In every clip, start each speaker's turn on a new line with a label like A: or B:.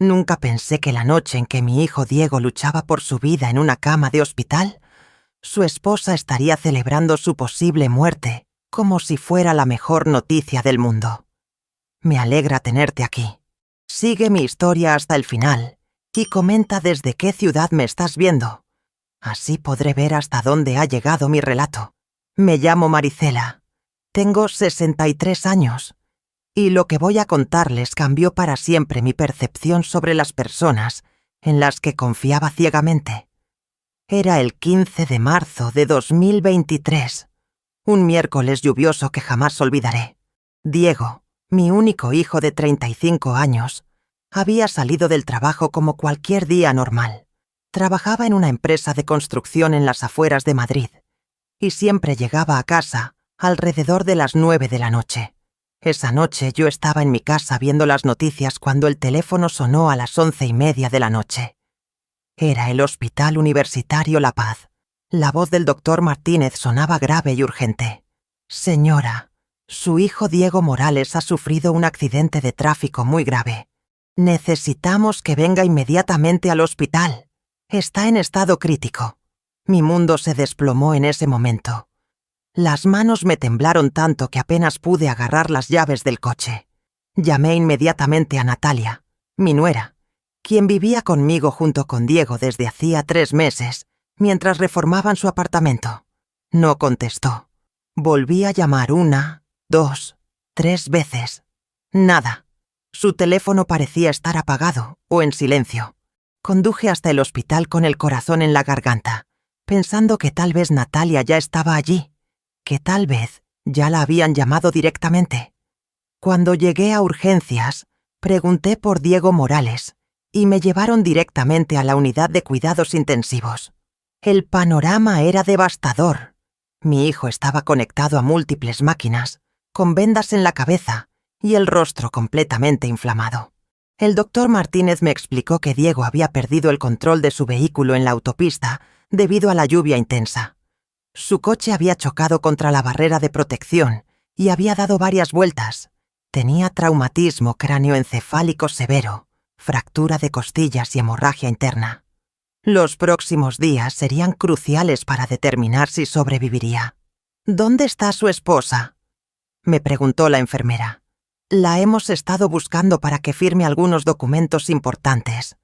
A: Nunca pensé que la noche en que mi hijo Diego luchaba por su vida en una cama de hospital, su esposa estaría celebrando su posible muerte como si fuera la mejor noticia del mundo. Me alegra tenerte aquí. Sigue mi historia hasta el final y comenta desde qué ciudad me estás viendo. Así podré ver hasta dónde ha llegado mi relato. Me llamo Maricela. Tengo 63 años. Y lo que voy a contarles cambió para siempre mi percepción sobre las personas en las que confiaba ciegamente. Era el 15 de marzo de 2023, un miércoles lluvioso que jamás olvidaré. Diego, mi único hijo de 35 años, había salido del trabajo como cualquier día normal. Trabajaba en una empresa de construcción en las afueras de Madrid y siempre llegaba a casa alrededor de las 9 de la noche. Esa noche yo estaba en mi casa viendo las noticias cuando el teléfono sonó a las 11:30 de la noche. Era el Hospital Universitario La Paz. La voz del doctor Martínez sonaba grave y urgente. Señora, su hijo Diego Morales ha sufrido un accidente de tráfico muy grave. Necesitamos que venga inmediatamente al hospital. Está en estado crítico. Mi mundo se desplomó en ese momento. Las manos me temblaron tanto que apenas pude agarrar las llaves del coche. Llamé inmediatamente a Natalia, mi nuera, quien vivía conmigo junto con Diego desde hacía 3 meses, mientras reformaban su apartamento. No contestó. Volví a llamar 1, 2, 3 veces. Nada. Su teléfono parecía estar apagado o en silencio. Conduje hasta el hospital con el corazón en la garganta, pensando que tal vez Natalia ya estaba allí, que tal vez ya la habían llamado directamente. Cuando llegué a urgencias, pregunté por Diego Morales y me llevaron directamente a la unidad de cuidados intensivos. El panorama era devastador. Mi hijo estaba conectado a múltiples máquinas, con vendas en la cabeza y el rostro completamente inflamado. El doctor Martínez me explicó que Diego había perdido el control de su vehículo en la autopista debido a la lluvia intensa. Su coche había chocado contra la barrera de protección y había dado varias vueltas. Tenía traumatismo cráneoencefálico severo, fractura de costillas y hemorragia interna. Los próximos días serían cruciales para determinar si sobreviviría. ¿Dónde está su esposa?, me preguntó la enfermera. La hemos estado buscando para que firme algunos documentos importantes.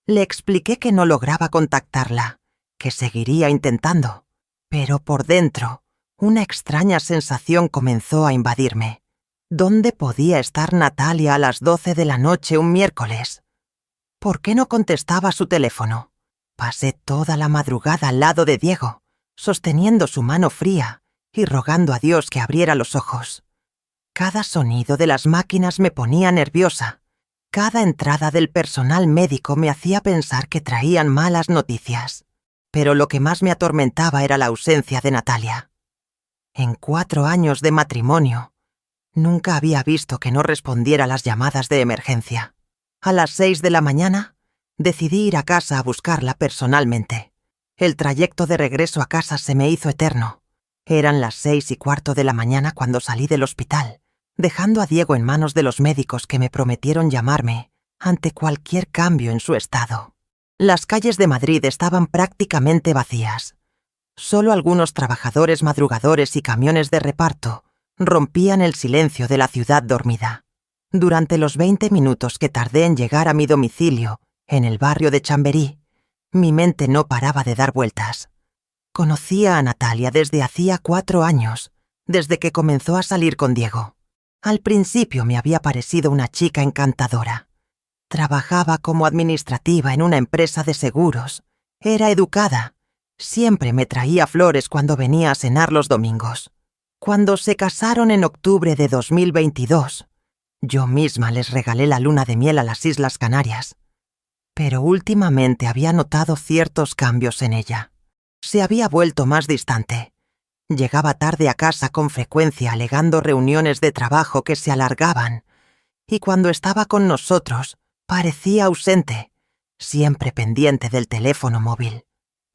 A: Le expliqué que no lograba contactarla, que seguiría intentando. Pero por dentro, una extraña sensación comenzó a invadirme. ¿Dónde podía estar Natalia a las 12 de la noche un miércoles? ¿Por qué no contestaba su teléfono? Pasé toda la madrugada al lado de Diego, sosteniendo su mano fría y rogando a Dios que abriera los ojos. Cada sonido de las máquinas me ponía nerviosa. Cada entrada del personal médico me hacía pensar que traían malas noticias. Pero lo que más me atormentaba era la ausencia de Natalia. En 4 años de matrimonio, nunca había visto que no respondiera a las llamadas de emergencia. A las 6 de la mañana, decidí ir a casa a buscarla personalmente. El trayecto de regreso a casa se me hizo eterno. Eran las 6:15 de la mañana cuando salí del hospital, dejando a Diego en manos de los médicos que me prometieron llamarme ante cualquier cambio en su estado. Las calles de Madrid estaban prácticamente vacías. Solo algunos trabajadores madrugadores y camiones de reparto rompían el silencio de la ciudad dormida. Durante los 20 minutos que tardé en llegar a mi domicilio, en el barrio de Chamberí, mi mente no paraba de dar vueltas. Conocía a Natalia desde hacía 4 años, desde que comenzó a salir con Diego. Al principio me había parecido una chica encantadora. Trabajaba como administrativa en una empresa de seguros. Era educada. Siempre me traía flores cuando venía a cenar los domingos. Cuando se casaron en octubre de 2022, yo misma les regalé la luna de miel a las Islas Canarias. Pero últimamente había notado ciertos cambios en ella. Se había vuelto más distante. Llegaba tarde a casa con frecuencia alegando reuniones de trabajo que se alargaban. Y cuando estaba con nosotros, parecía ausente, siempre pendiente del teléfono móvil.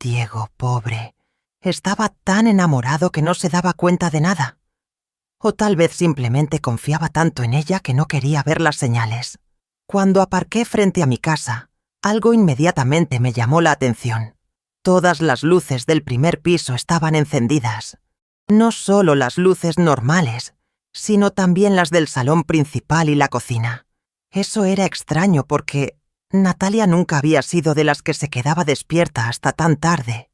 A: Diego, pobre, estaba tan enamorado que no se daba cuenta de nada. O tal vez simplemente confiaba tanto en ella que no quería ver las señales. Cuando aparqué frente a mi casa, algo inmediatamente me llamó la atención. Todas las luces del primer piso estaban encendidas. No solo las luces normales, sino también las del salón principal y la cocina. Eso era extraño porque Natalia nunca había sido de las que se quedaba despierta hasta tan tarde,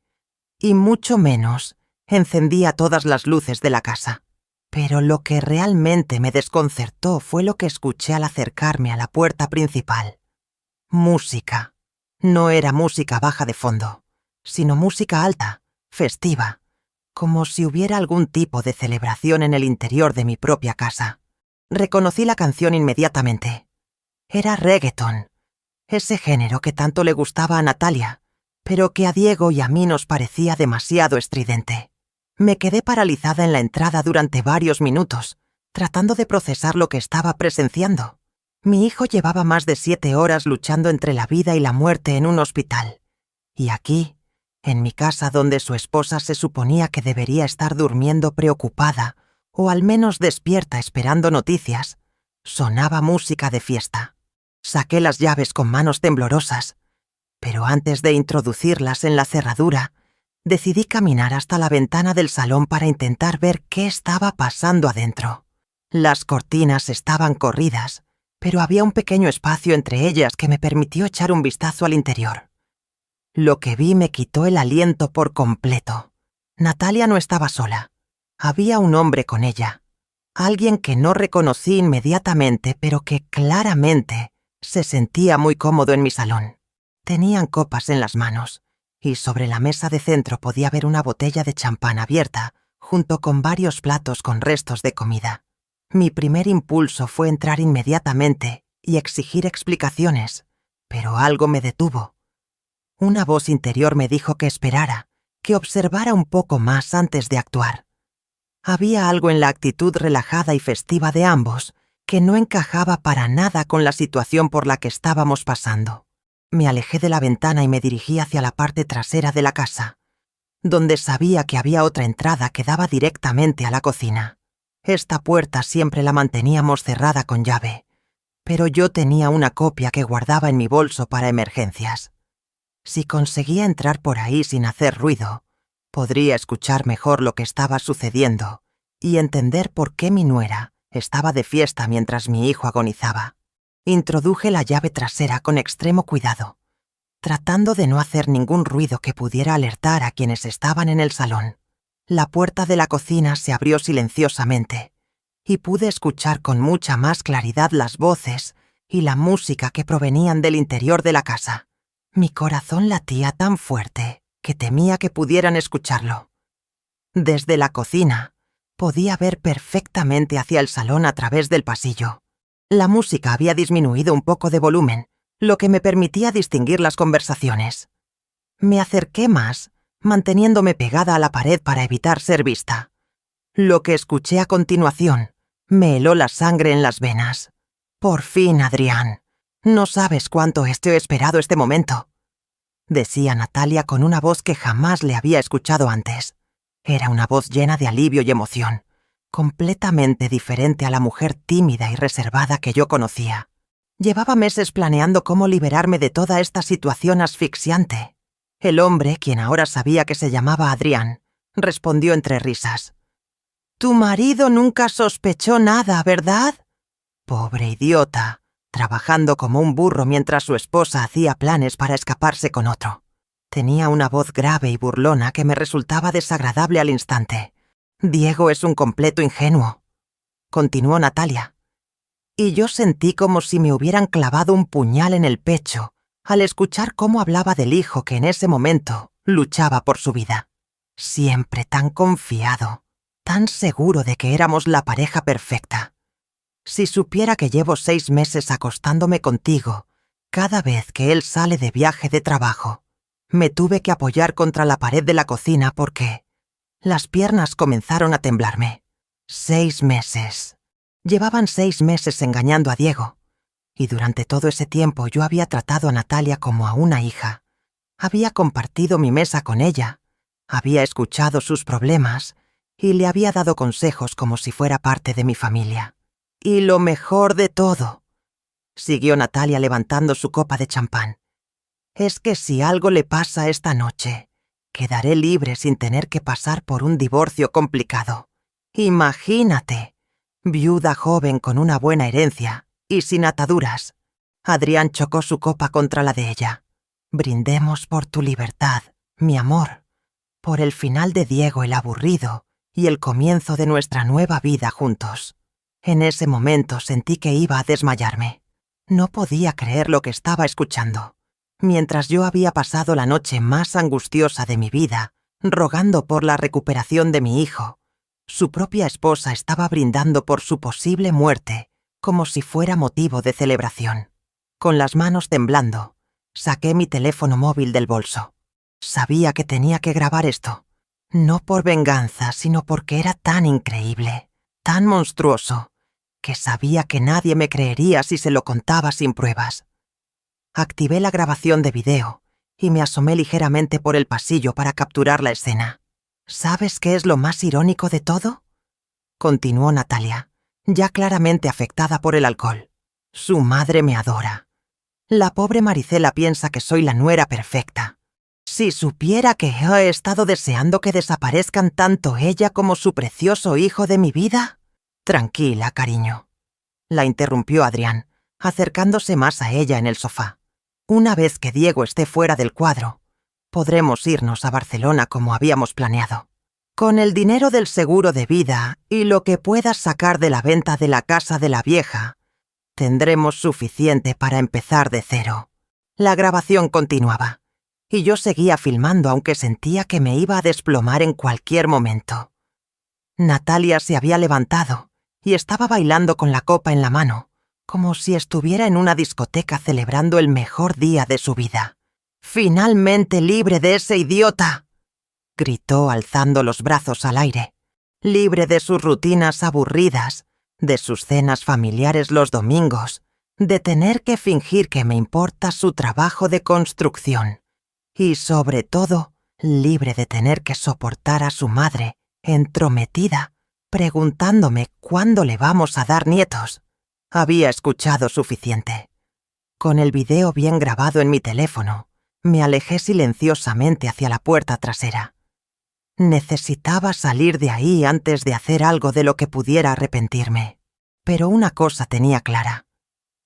A: y mucho menos encendía todas las luces de la casa. Pero lo que realmente me desconcertó fue lo que escuché al acercarme a la puerta principal. Música. No era música baja de fondo, sino música alta, festiva, como si hubiera algún tipo de celebración en el interior de mi propia casa. Reconocí la canción inmediatamente. Era reggaeton, ese género que tanto le gustaba a Natalia, pero que a Diego y a mí nos parecía demasiado estridente. Me quedé paralizada en la entrada durante varios minutos, tratando de procesar lo que estaba presenciando. Mi hijo llevaba más de 7 horas luchando entre la vida y la muerte en un hospital. Y aquí, en mi casa donde su esposa se suponía que debería estar durmiendo preocupada, o al menos despierta esperando noticias, sonaba música de fiesta. Saqué las llaves con manos temblorosas, pero antes de introducirlas en la cerradura, decidí caminar hasta la ventana del salón para intentar ver qué estaba pasando adentro. Las cortinas estaban corridas, pero había un pequeño espacio entre ellas que me permitió echar un vistazo al interior. Lo que vi me quitó el aliento por completo. Natalia no estaba sola. Había un hombre con ella. Alguien que no reconocí inmediatamente, pero que claramente se sentía muy cómodo en mi salón. Tenían copas en las manos, y sobre la mesa de centro podía ver una botella de champán abierta, junto con varios platos con restos de comida. Mi primer impulso fue entrar inmediatamente y exigir explicaciones, pero algo me detuvo. Una voz interior me dijo que esperara, que observara un poco más antes de actuar. Había algo en la actitud relajada y festiva de ambos que no encajaba para nada con la situación por la que estábamos pasando. Me alejé de la ventana y me dirigí hacia la parte trasera de la casa, donde sabía que había otra entrada que daba directamente a la cocina. Esta puerta siempre la manteníamos cerrada con llave, pero yo tenía una copia que guardaba en mi bolso para emergencias. Si conseguía entrar por ahí sin hacer ruido, podría escuchar mejor lo que estaba sucediendo y entender por qué mi nuera estaba de fiesta mientras mi hijo agonizaba. Introduje la llave trasera con extremo cuidado, tratando de no hacer ningún ruido que pudiera alertar a quienes estaban en el salón. La puerta de la cocina se abrió silenciosamente y pude escuchar con mucha más claridad las voces y la música que provenían del interior de la casa. Mi corazón latía tan fuerte que temía que pudieran escucharlo. Desde la cocina, podía ver perfectamente hacia el salón a través del pasillo. La música había disminuido un poco de volumen, lo que me permitía distinguir las conversaciones. Me acerqué más, manteniéndome pegada a la pared para evitar ser vista. Lo que escuché a continuación me heló la sangre en las venas. «Por fin, Adrián. No sabes cuánto he esperado este momento», decía Natalia con una voz que jamás le había escuchado antes. Era una voz llena de alivio y emoción, completamente diferente a la mujer tímida y reservada que yo conocía. Llevaba meses planeando cómo liberarme de toda esta situación asfixiante. El hombre, quien ahora sabía que se llamaba Adrián, respondió entre risas. «Tu marido nunca sospechó nada, ¿verdad?» Pobre idiota, trabajando como un burro mientras su esposa hacía planes para escaparse con otro. Tenía una voz grave y burlona que me resultaba desagradable al instante. «Diego es un completo ingenuo», continuó Natalia. Y yo sentí como si me hubieran clavado un puñal en el pecho al escuchar cómo hablaba del hijo que en ese momento luchaba por su vida. Siempre tan confiado, tan seguro de que éramos la pareja perfecta. Si supiera que llevo 6 meses acostándome contigo cada vez que él sale de viaje de trabajo. Me tuve que apoyar contra la pared de la cocina porque las piernas comenzaron a temblarme. 6 meses. Llevaban 6 meses engañando a Diego. Y durante todo ese tiempo yo había tratado a Natalia como a una hija. Había compartido mi mesa con ella. Había escuchado sus problemas y le había dado consejos como si fuera parte de mi familia. Y lo mejor de todo, siguió Natalia levantando su copa de champán. «Es que si algo le pasa esta noche, quedaré libre sin tener que pasar por un divorcio complicado. Imagínate, viuda joven con una buena herencia y sin ataduras». Adrián chocó su copa contra la de ella. «Brindemos por tu libertad, mi amor, por el final de Diego el aburrido y el comienzo de nuestra nueva vida juntos». En ese momento sentí que iba a desmayarme. No podía creer lo que estaba escuchando. Mientras yo había pasado la noche más angustiosa de mi vida, rogando por la recuperación de mi hijo, su propia esposa estaba brindando por su posible muerte, como si fuera motivo de celebración. Con las manos temblando, saqué mi teléfono móvil del bolso. Sabía que tenía que grabar esto, no por venganza, sino porque era tan increíble, tan monstruoso, que sabía que nadie me creería si se lo contaba sin pruebas. Activé la grabación de video y me asomé ligeramente por el pasillo para capturar la escena. ¿Sabes qué es lo más irónico de todo?, continuó Natalia, ya claramente afectada por el alcohol. Su madre me adora. La pobre Maricela piensa que soy la nuera perfecta. Si supiera que he estado deseando que desaparezcan tanto ella como su precioso hijo de mi vida. Tranquila, cariño, la interrumpió Adrián, acercándose más a ella en el sofá. Una vez que Diego esté fuera del cuadro, podremos irnos a Barcelona como habíamos planeado. Con el dinero del seguro de vida y lo que puedas sacar de la venta de la casa de la vieja, tendremos suficiente para empezar de cero. La grabación continuaba, y yo seguía filmando aunque sentía que me iba a desplomar en cualquier momento. Natalia se había levantado y estaba bailando con la copa en la mano, como si estuviera en una discoteca celebrando el mejor día de su vida. «¡Finalmente libre de ese idiota!», gritó alzando los brazos al aire. «Libre de sus rutinas aburridas, de sus cenas familiares los domingos, de tener que fingir que me importa su trabajo de construcción. Y sobre todo, libre de tener que soportar a su madre, entrometida, preguntándome cuándo le vamos a dar nietos». Había escuchado suficiente. Con el video bien grabado en mi teléfono, me alejé silenciosamente hacia la puerta trasera. Necesitaba salir de ahí antes de hacer algo de lo que pudiera arrepentirme. Pero una cosa tenía clara.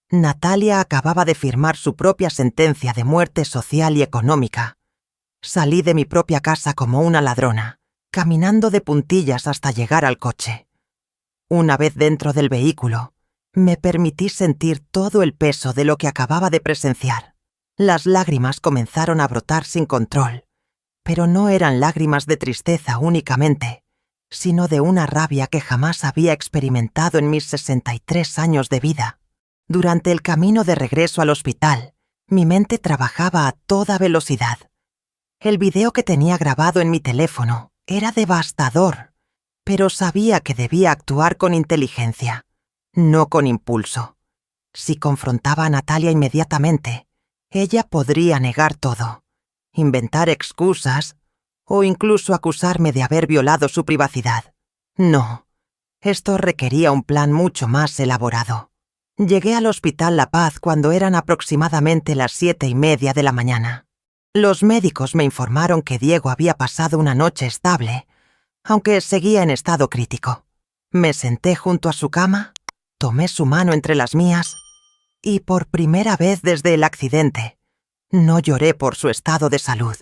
A: Natalia acababa de firmar su propia sentencia de muerte social y económica. Salí de mi propia casa como una ladrona, caminando de puntillas hasta llegar al coche. Una vez dentro del vehículo, me permití sentir todo el peso de lo que acababa de presenciar. Las lágrimas comenzaron a brotar sin control, pero no eran lágrimas de tristeza únicamente, sino de una rabia que jamás había experimentado en mis 63 años de vida. Durante el camino de regreso al hospital, mi mente trabajaba a toda velocidad. El video que tenía grabado en mi teléfono era devastador, pero sabía que debía actuar con inteligencia, no con impulso. Si confrontaba a Natalia inmediatamente, ella podría negar todo, inventar excusas o incluso acusarme de haber violado su privacidad. No, esto requería un plan mucho más elaborado. Llegué al Hospital La Paz cuando eran aproximadamente las 7:30 de la mañana. Los médicos me informaron que Diego había pasado una noche estable, aunque seguía en estado crítico. Me senté junto a su cama, tomé su mano entre las mías y por primera vez desde el accidente, no lloré por su estado de salud,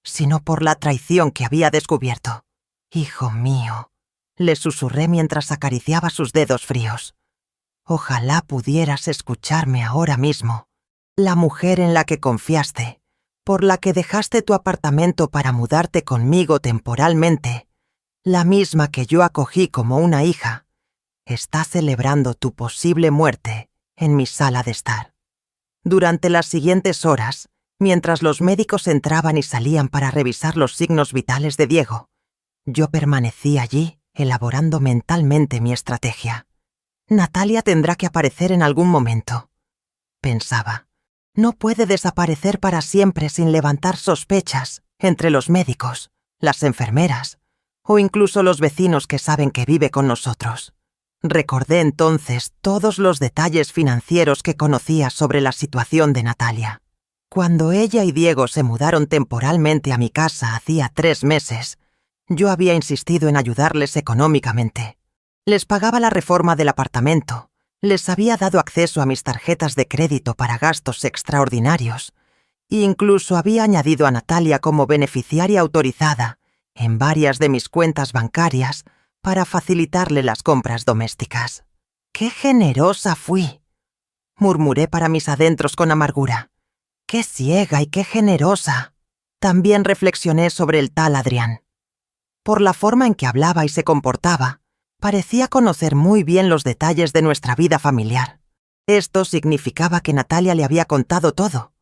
A: sino por la traición que había descubierto. «Hijo mío», le susurré mientras acariciaba sus dedos fríos. «Ojalá pudieras escucharme ahora mismo. La mujer en la que confiaste, por la que dejaste tu apartamento para mudarte conmigo temporalmente, la misma que yo acogí como una hija, está celebrando tu posible muerte en mi sala de estar». Durante las siguientes horas, mientras los médicos entraban y salían para revisar los signos vitales de Diego, yo permanecí allí elaborando mentalmente mi estrategia. Natalia tendrá que aparecer en algún momento, pensaba. No puede desaparecer para siempre sin levantar sospechas entre los médicos, las enfermeras o incluso los vecinos que saben que vive con nosotros. Recordé entonces todos los detalles financieros que conocía sobre la situación de Natalia. Cuando ella y Diego se mudaron temporalmente a mi casa hacía 3 meses, yo había insistido en ayudarles económicamente. Les pagaba la reforma del apartamento, les había dado acceso a mis tarjetas de crédito para gastos extraordinarios, e incluso había añadido a Natalia como beneficiaria autorizada en varias de mis cuentas bancarias para facilitarle las compras domésticas. ¡Qué generosa fui!, murmuré para mis adentros con amargura. ¡Qué ciega y qué generosa! También reflexioné sobre el tal Adrián. Por la forma en que hablaba y se comportaba, parecía conocer muy bien los detalles de nuestra vida familiar. Esto significaba que Natalia le había contado todo.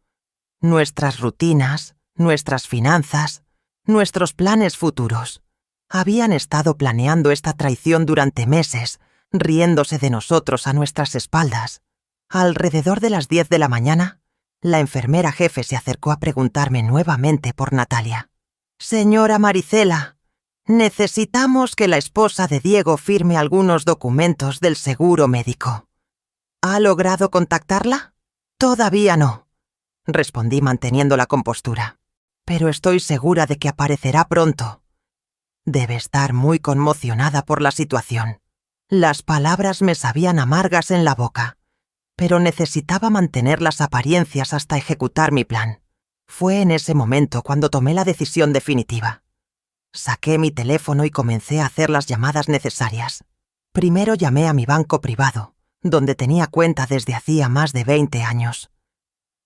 A: Nuestras rutinas, nuestras finanzas, nuestros planes futuros. Habían estado planeando esta traición durante meses, riéndose de nosotros a nuestras espaldas. Alrededor de las 10 de la mañana, la enfermera jefe se acercó a preguntarme nuevamente por Natalia. «Señora Maricela, necesitamos que la esposa de Diego firme algunos documentos del seguro médico. ¿Ha logrado contactarla?» «Todavía no», respondí manteniendo la compostura. «Pero estoy segura de que aparecerá pronto. Debe estar muy conmocionada por la situación». Las palabras me sabían amargas en la boca, pero necesitaba mantener las apariencias hasta ejecutar mi plan. Fue en ese momento cuando tomé la decisión definitiva. Saqué mi teléfono y comencé a hacer las llamadas necesarias. Primero llamé a mi banco privado, donde tenía cuenta desde hacía más de 20 años.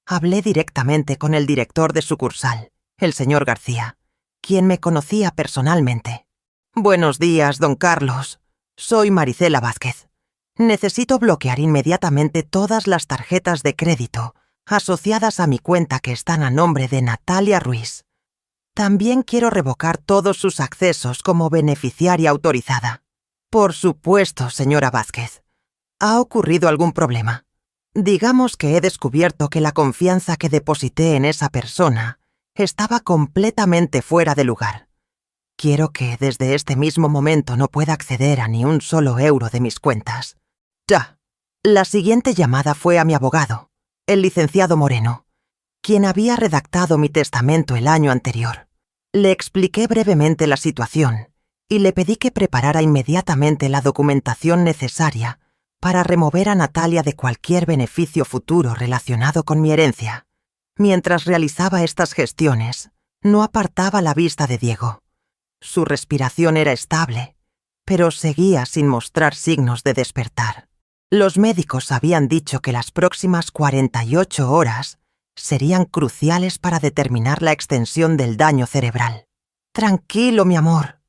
A: Hablé directamente con el director de sucursal, el señor García, quien me conocía personalmente. «Buenos días, don Carlos. Soy Maricela Vázquez. Necesito bloquear inmediatamente todas las tarjetas de crédito asociadas a mi cuenta que están a nombre de Natalia Ruiz. También quiero revocar todos sus accesos como beneficiaria autorizada». «Por supuesto, señora Vázquez. ¿Ha ocurrido algún problema?» «Digamos que he descubierto que la confianza que deposité en esa persona estaba completamente fuera de lugar. Quiero que desde este mismo momento no pueda acceder a ni un solo euro de mis cuentas». Ya. La siguiente llamada fue a mi abogado, el licenciado Moreno, quien había redactado mi testamento el año anterior. Le expliqué brevemente la situación y le pedí que preparara inmediatamente la documentación necesaria para remover a Natalia de cualquier beneficio futuro relacionado con mi herencia. Mientras realizaba estas gestiones, no apartaba la vista de Diego. Su respiración era estable, pero seguía sin mostrar signos de despertar. Los médicos habían dicho que las próximas 48 horas serían cruciales para determinar la extensión del daño cerebral. «Tranquilo, mi amor»,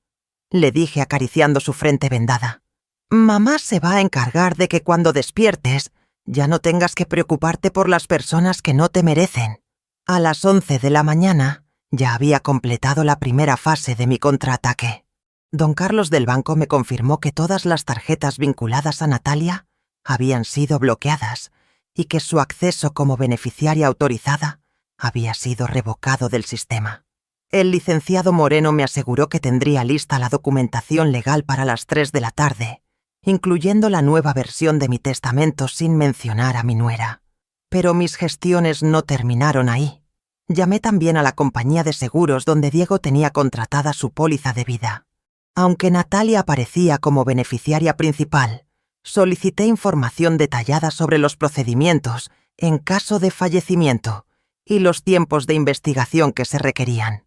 A: le dije acariciando su frente vendada. «Mamá se va a encargar de que cuando despiertes ya no tengas que preocuparte por las personas que no te merecen». A las 11 de la mañana ya había completado la primera fase de mi contraataque. Don Carlos del banco me confirmó que todas las tarjetas vinculadas a Natalia habían sido bloqueadas y que su acceso como beneficiaria autorizada había sido revocado del sistema. El licenciado Moreno me aseguró que tendría lista la documentación legal para las 3 de la tarde, incluyendo la nueva versión de mi testamento sin mencionar a mi nuera. Pero mis gestiones no terminaron ahí. Llamé también a la compañía de seguros donde Diego tenía contratada su póliza de vida. Aunque Natalia aparecía como beneficiaria principal, solicité información detallada sobre los procedimientos en caso de fallecimiento y los tiempos de investigación que se requerían.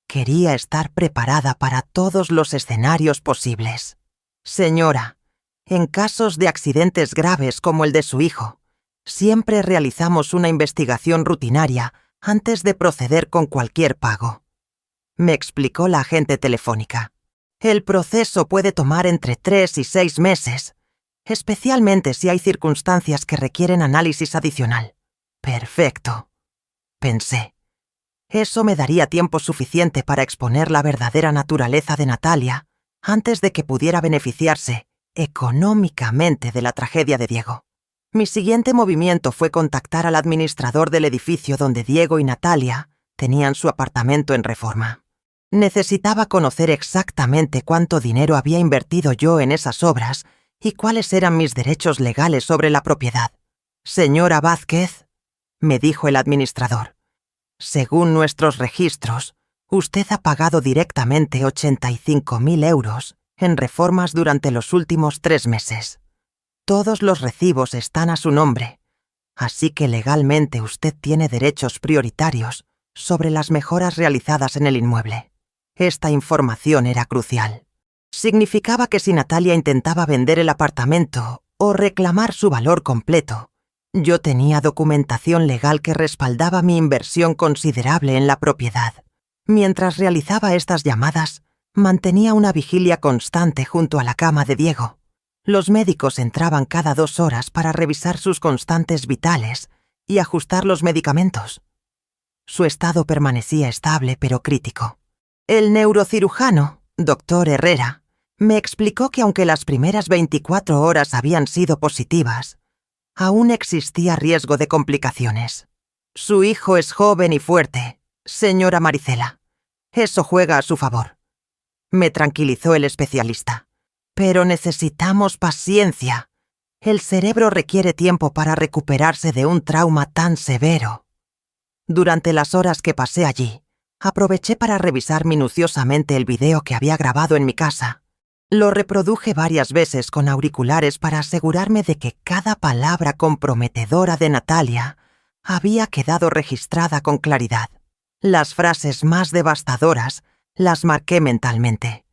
A: Quería estar preparada para todos los escenarios posibles. «Señora, en casos de accidentes graves como el de su hijo, siempre realizamos una investigación rutinaria antes de proceder con cualquier pago», me explicó la agente telefónica. «El proceso puede tomar entre 3 y 6 meses, especialmente si hay circunstancias que requieren análisis adicional». «Perfecto», pensé. Eso me daría tiempo suficiente para exponer la verdadera naturaleza de Natalia antes de que pudiera beneficiarse económicamente de la tragedia de Diego. Mi siguiente movimiento fue contactar al administrador del edificio donde Diego y Natalia tenían su apartamento en Reforma. Necesitaba conocer exactamente cuánto dinero había invertido yo en esas obras y cuáles eran mis derechos legales sobre la propiedad. Señora Vázquez, me dijo el administrador, según nuestros registros, usted ha pagado directamente 85.000 euros en reformas durante los últimos 3 meses. Todos los recibos están a su nombre, así que legalmente usted tiene derechos prioritarios sobre las mejoras realizadas en el inmueble. Esta información era crucial. Significaba que si Natalia intentaba vender el apartamento o reclamar su valor completo, yo tenía documentación legal que respaldaba mi inversión considerable en la propiedad. Mientras realizaba estas llamadas, mantenía una vigilia constante junto a la cama de Diego. Los médicos entraban cada 2 horas para revisar sus constantes vitales y ajustar los medicamentos. Su estado permanecía estable pero crítico. El neurocirujano, doctor Herrera, me explicó que aunque las primeras 24 horas habían sido positivas, aún existía riesgo de complicaciones. Su hijo es joven y fuerte, señora Maricela. Eso juega a su favor. Me tranquilizó el especialista. Pero necesitamos paciencia. El cerebro requiere tiempo para recuperarse de un trauma tan severo. Durante las horas que pasé allí, aproveché para revisar minuciosamente el video que había grabado en mi casa. Lo reproduje varias veces con auriculares para asegurarme de que cada palabra comprometedora de Natalia había quedado registrada con claridad. Las frases más devastadoras las marqué mentalmente.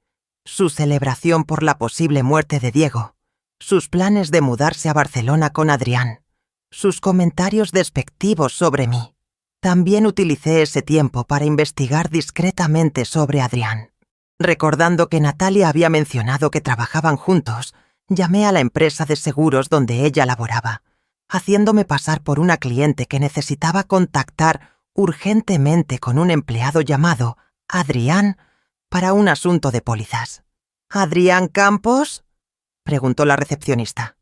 A: Su celebración por la posible muerte de Diego, sus planes de mudarse a Barcelona con Adrián, sus comentarios despectivos sobre mí. También utilicé ese tiempo para investigar discretamente sobre Adrián. Recordando que Natalia había mencionado que trabajaban juntos, llamé a la empresa de seguros donde ella laboraba, haciéndome pasar por una cliente que necesitaba contactar urgentemente con un empleado llamado Adrián para un asunto de pólizas. ¿Adrián Campos?, preguntó la recepcionista.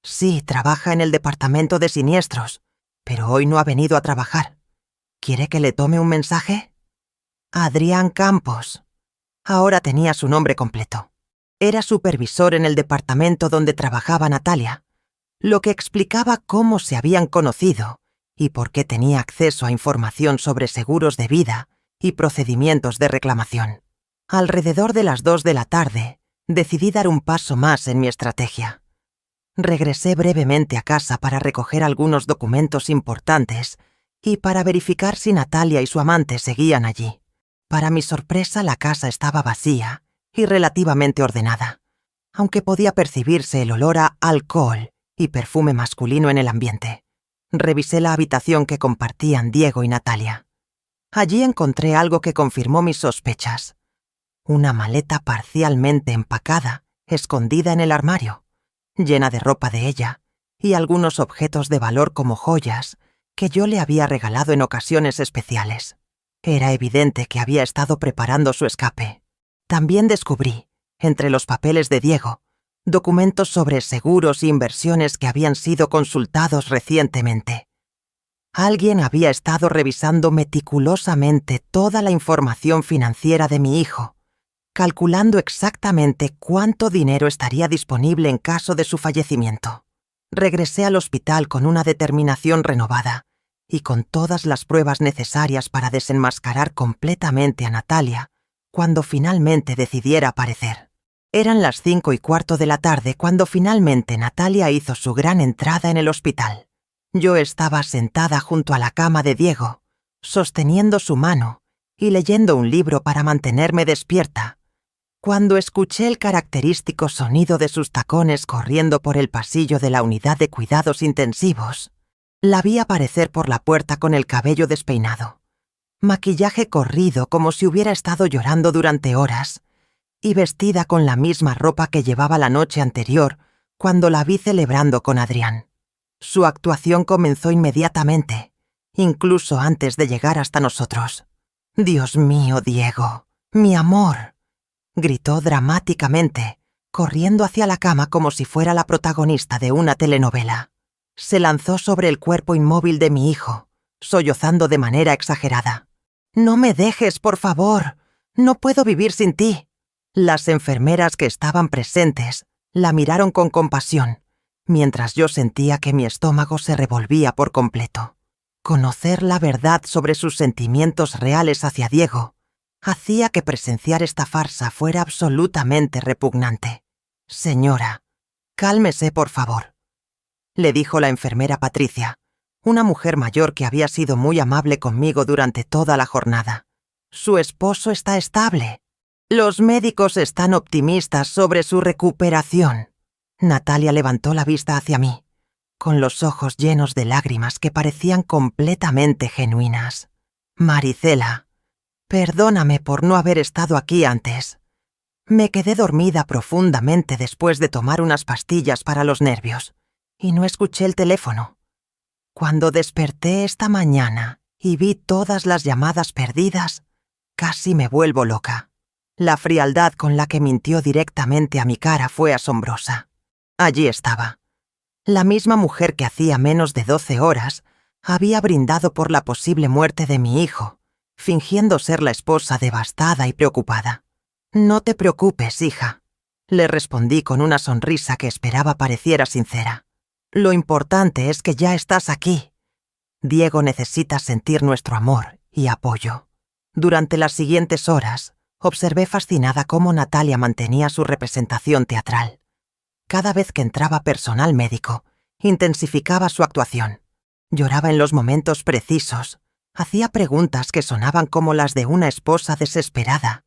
A: Sí, trabaja en el departamento de siniestros, pero hoy no ha venido a trabajar. ¿Quiere que le tome un mensaje? Adrián Campos. Ahora tenía su nombre completo. Era supervisor en el departamento donde trabajaba Natalia, lo que explicaba cómo se habían conocido y por qué tenía acceso a información sobre seguros de vida y procedimientos de reclamación. Alrededor de las 2 de la tarde, decidí dar un paso más en mi estrategia. Regresé brevemente a casa para recoger algunos documentos importantes y para verificar si Natalia y su amante seguían allí. Para mi sorpresa, la casa estaba vacía y relativamente ordenada, aunque podía percibirse el olor a alcohol y perfume masculino en el ambiente. Revisé la habitación que compartían Diego y Natalia. Allí encontré algo que confirmó mis sospechas. Una maleta parcialmente empacada, escondida en el armario, llena de ropa de ella y algunos objetos de valor como joyas que yo le había regalado en ocasiones especiales. Era evidente que había estado preparando su escape. También descubrí, entre los papeles de Diego, documentos sobre seguros e inversiones que habían sido consultados recientemente. Alguien había estado revisando meticulosamente toda la información financiera de mi hijo, calculando exactamente cuánto dinero estaría disponible en caso de su fallecimiento. Regresé al hospital con una determinación renovada y con todas las pruebas necesarias para desenmascarar completamente a Natalia cuando finalmente decidiera aparecer. Eran las 5:15 de la tarde cuando finalmente Natalia hizo su gran entrada en el hospital. Yo estaba sentada junto a la cama de Diego, sosteniendo su mano y leyendo un libro para mantenerme despierta, cuando escuché el característico sonido de sus tacones corriendo por el pasillo de la unidad de cuidados intensivos. La vi aparecer por la puerta con el cabello despeinado, maquillaje corrido como si hubiera estado llorando durante horas, y vestida con la misma ropa que llevaba la noche anterior cuando la vi celebrando con Adrián. Su actuación comenzó inmediatamente, incluso antes de llegar hasta nosotros. «Dios mío, Diego, mi amor», gritó dramáticamente, corriendo hacia la cama como si fuera la protagonista de una telenovela. Se lanzó sobre el cuerpo inmóvil de mi hijo, sollozando de manera exagerada. «No me dejes, por favor. No puedo vivir sin ti». Las enfermeras que estaban presentes La miraron con compasión, mientras yo sentía que mi estómago se revolvía por completo. Conocer la verdad sobre sus sentimientos reales hacia Diego hacía que presenciar esta farsa fuera absolutamente repugnante. «Señora, cálmese, por favor», le dijo la enfermera Patricia, una mujer mayor que había sido muy amable conmigo durante toda la jornada. «Su esposo está estable. Los médicos están optimistas sobre su recuperación». Natalia levantó la vista hacia mí, con los ojos llenos de lágrimas que parecían completamente genuinas. «Maricela, perdóname por no haber estado aquí antes. Me quedé dormida profundamente después de tomar unas pastillas para los nervios y no escuché el teléfono. Cuando desperté esta mañana y vi todas las llamadas perdidas, casi me vuelvo loca. La frialdad con la que mintió directamente a mi cara fue asombrosa. Allí estaba. La misma mujer que hacía menos de 12 horas había brindado por la posible muerte de mi hijo, fingiendo ser la esposa devastada y preocupada. «No te preocupes, hija», le respondí con una sonrisa que esperaba pareciera sincera. «Lo importante es que ya estás aquí. Diego necesita sentir nuestro amor y apoyo». Durante las siguientes horas, observé fascinada cómo Natalia mantenía su representación teatral. Cada vez que entraba personal médico, intensificaba su actuación. Lloraba en los momentos precisos, hacía preguntas que sonaban como las de una esposa desesperada,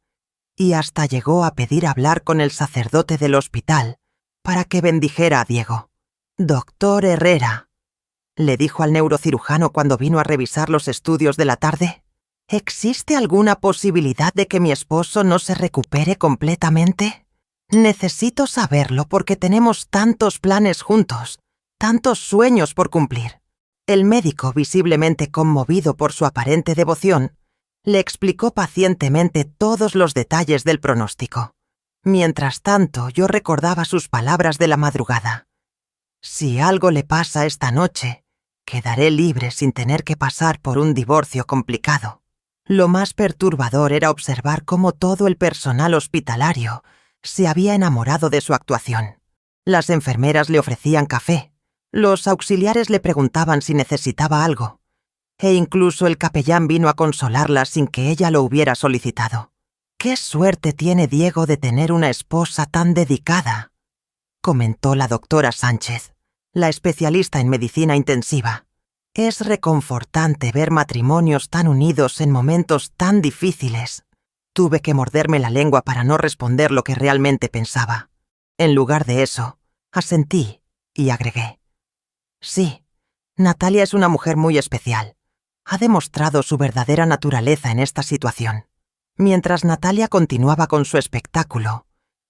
A: y hasta llegó a pedir hablar con el sacerdote del hospital para que bendijera a Diego. «Doctor Herrera», le dijo al neurocirujano cuando vino a revisar los estudios de la tarde, «¿existe alguna posibilidad de que mi esposo no se recupere completamente? Necesito saberlo porque tenemos tantos planes juntos, tantos sueños por cumplir». El médico, visiblemente conmovido por su aparente devoción, le explicó pacientemente todos los detalles del pronóstico. Mientras tanto, yo recordaba sus palabras de la madrugada. «Si algo le pasa esta noche, quedaré libre sin tener que pasar por un divorcio complicado». Lo más perturbador era observar cómo todo el personal hospitalario se había enamorado de su actuación. Las enfermeras le ofrecían café, los auxiliares le preguntaban si necesitaba algo, e incluso el capellán vino a consolarla sin que ella lo hubiera solicitado. «Qué suerte tiene Diego de tener una esposa tan dedicada», comentó la doctora Sánchez, la especialista en medicina intensiva. «Es reconfortante ver matrimonios tan unidos en momentos tan difíciles». Tuve que morderme la lengua para no responder lo que realmente pensaba. En lugar de eso, asentí y agregué: «Sí, Natalia es una mujer muy especial. Ha demostrado su verdadera naturaleza en esta situación». Mientras Natalia continuaba con su espectáculo,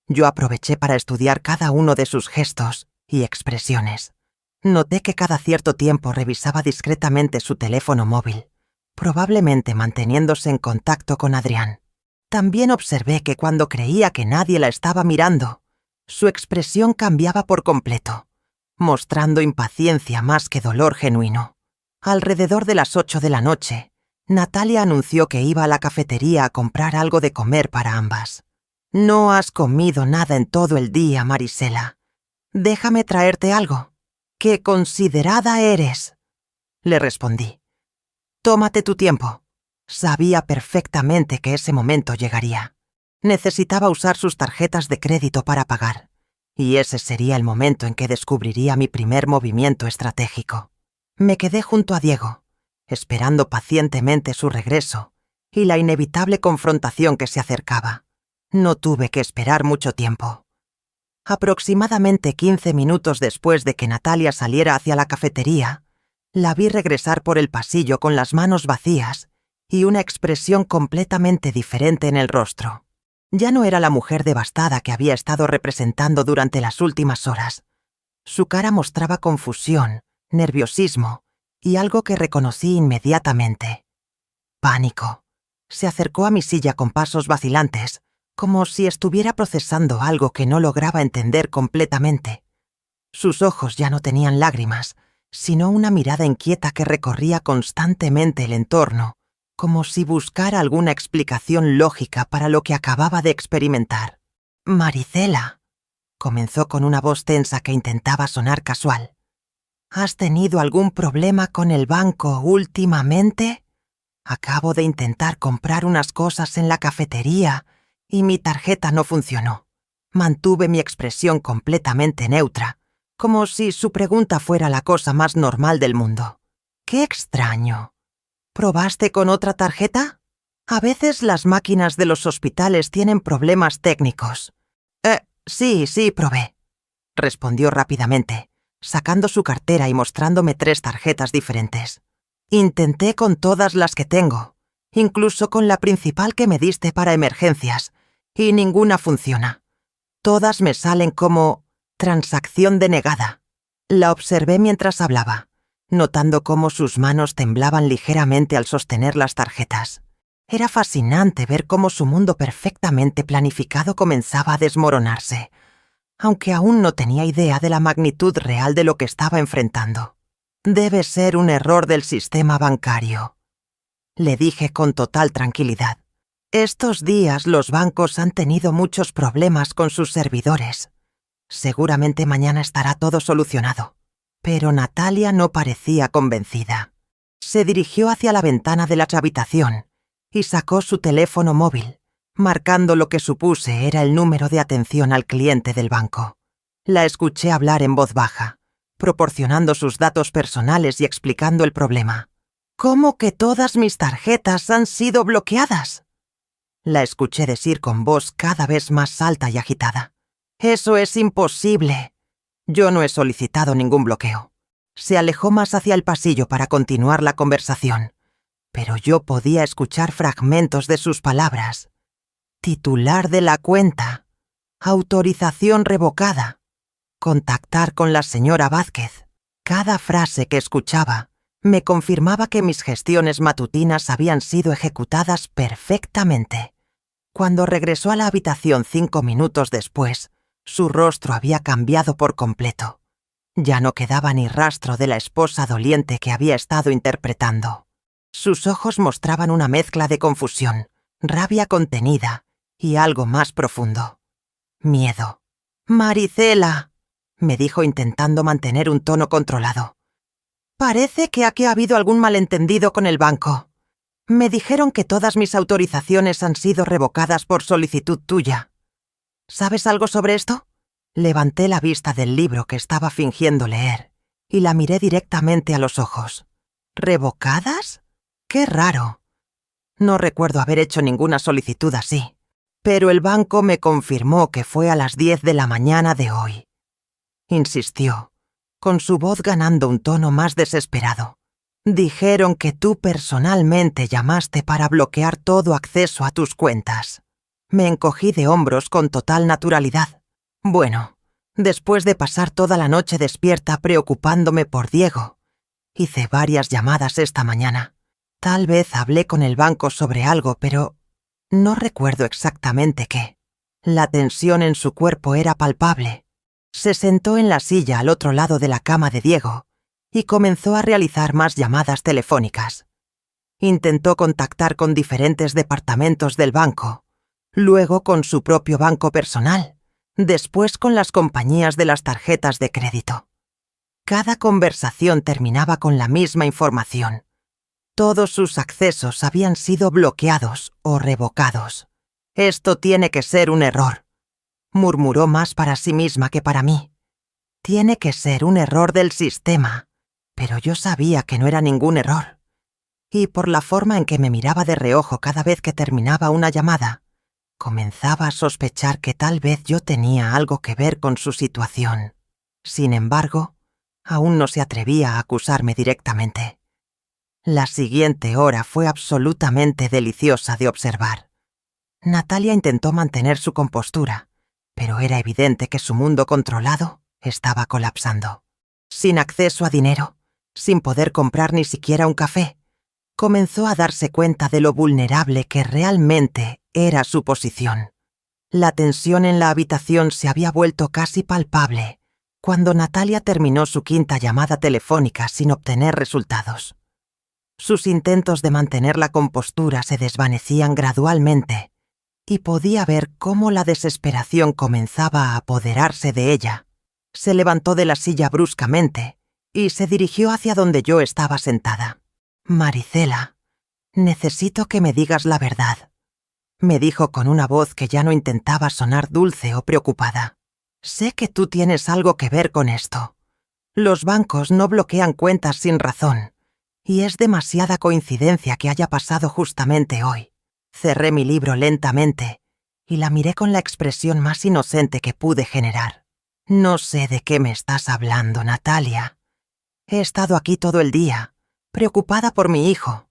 A: yo aproveché para estudiar cada uno de sus gestos y expresiones. Noté que cada cierto tiempo revisaba discretamente su teléfono móvil, probablemente manteniéndose en contacto con Adrián. También observé que cuando creía que nadie la estaba mirando, su expresión cambiaba por completo, mostrando impaciencia más que dolor genuino. Alrededor de las 8 de la noche, Natalia anunció que iba a la cafetería a comprar algo de comer para ambas. «No has comido nada en todo el día, Marisela. Déjame traerte algo». «¡Qué considerada eres!», le respondí. «Tómate tu tiempo». Sabía perfectamente que ese momento llegaría. Necesitaba usar sus tarjetas de crédito para pagar, y ese sería el momento en que descubriría mi primer movimiento estratégico. Me quedé junto a Diego, esperando pacientemente su regreso y la inevitable confrontación que se acercaba. No tuve que esperar mucho tiempo. Aproximadamente 15 minutos después de que Natalia saliera hacia la cafetería, la vi regresar por el pasillo con las manos vacías y una expresión completamente diferente en el rostro. Ya no era la mujer devastada que había estado representando durante las últimas horas. Su cara mostraba confusión, nerviosismo y algo que reconocí inmediatamente: pánico. Se acercó a mi silla con pasos vacilantes, como si estuviera procesando algo que no lograba entender completamente. Sus ojos ya no tenían lágrimas, sino una mirada inquieta que recorría constantemente el entorno, como si buscara alguna explicación lógica para lo que acababa de experimentar. «Maricela», Comenzó con una voz tensa que intentaba sonar casual. ¿Has tenido algún problema con el banco últimamente? Acabo de intentar comprar unas cosas en la cafetería y mi tarjeta no funcionó. Mantuve mi expresión completamente neutra, como si su pregunta fuera la cosa más normal del mundo. ¡Qué extraño! ¿Probaste con otra tarjeta? A veces las máquinas de los hospitales tienen problemas técnicos. Sí, probé, respondió rápidamente, sacando su cartera y mostrándome 3 tarjetas diferentes. Intenté con todas las que tengo, incluso con la principal que me diste para emergencias, y ninguna funciona. Todas me salen como transacción denegada. La observé mientras hablaba, notando cómo sus manos temblaban ligeramente al sostener las tarjetas. Era fascinante ver cómo su mundo perfectamente planificado comenzaba a desmoronarse, aunque aún no tenía idea de la magnitud real de lo que estaba enfrentando. Debe ser un error del sistema bancario, le dije con total tranquilidad. Estos días los bancos han tenido muchos problemas con sus servidores. Seguramente mañana estará todo solucionado. Pero Natalia no parecía convencida. Se dirigió hacia la ventana de la habitación y sacó su teléfono móvil, marcando lo que supuse era el número de atención al cliente del banco. La escuché hablar en voz baja, proporcionando sus datos personales y explicando el problema. ¿Cómo que todas mis tarjetas han sido bloqueadas? La escuché decir con voz cada vez más alta y agitada. Eso es imposible. Yo no he solicitado ningún bloqueo. Se alejó más hacia el pasillo para continuar la conversación, pero yo podía escuchar fragmentos de sus palabras. Titular de la cuenta. Autorización revocada. Contactar con la señora Vázquez. Cada frase que escuchaba me confirmaba que mis gestiones matutinas habían sido ejecutadas perfectamente. Cuando regresó a la habitación 5 minutos después, su rostro había cambiado por completo. Ya no quedaba ni rastro de la esposa doliente que había estado interpretando. Sus ojos mostraban una mezcla de confusión, rabia contenida y algo más profundo. Miedo. «Maricela», me dijo intentando mantener un tono controlado. «Parece que aquí ha habido algún malentendido con el banco. Me dijeron que todas mis autorizaciones han sido revocadas por solicitud tuya. ¿Sabes algo sobre esto?» Levanté la vista del libro que estaba fingiendo leer y la miré directamente a los ojos. ¿Revocadas? ¡Qué raro! No recuerdo haber hecho ninguna solicitud así, pero el banco me confirmó que fue a las 10 de la mañana de hoy. Insistió, con su voz ganando un tono más desesperado. Dijeron que tú personalmente llamaste para bloquear todo acceso a tus cuentas. Me encogí de hombros con total naturalidad. Bueno, después de pasar toda la noche despierta preocupándome por Diego, hice varias llamadas esta mañana. Tal vez hablé con el banco sobre algo, pero no recuerdo exactamente qué. La tensión en su cuerpo era palpable. Se sentó en la silla al otro lado de la cama de Diego y comenzó a realizar más llamadas telefónicas. Intentó contactar con diferentes departamentos del banco, luego con su propio banco personal, después con las compañías de las tarjetas de crédito. Cada conversación terminaba con la misma información. Todos sus accesos habían sido bloqueados o revocados. «Esto tiene que ser un error», murmuró más para sí misma que para mí. «Tiene que ser un error del sistema», pero yo sabía que no era ningún error. Y por la forma en que me miraba de reojo cada vez que terminaba una llamada, comenzaba a sospechar que tal vez yo tenía algo que ver con su situación. Sin embargo, aún no se atrevía a acusarme directamente. La siguiente hora fue absolutamente deliciosa de observar. Natalia intentó mantener su compostura, pero era evidente que su mundo controlado estaba colapsando. Sin acceso a dinero, sin poder comprar ni siquiera un café, comenzó a darse cuenta de lo vulnerable que realmente era su posición. La tensión en la habitación se había vuelto casi palpable cuando Natalia terminó su 5ª llamada telefónica sin obtener resultados. Sus intentos de mantener la compostura se desvanecían gradualmente y podía ver cómo la desesperación comenzaba a apoderarse de ella. Se levantó de la silla bruscamente y se dirigió hacia donde yo estaba sentada. «Maricela, necesito que me digas la verdad», me dijo con una voz que ya no intentaba sonar dulce o preocupada. «Sé que tú tienes algo que ver con esto. Los bancos no bloquean cuentas sin razón, y es demasiada coincidencia que haya pasado justamente hoy». Cerré mi libro lentamente y la miré con la expresión más inocente que pude generar. «No sé de qué me estás hablando, Natalia. He estado aquí todo el día, preocupada por mi hijo.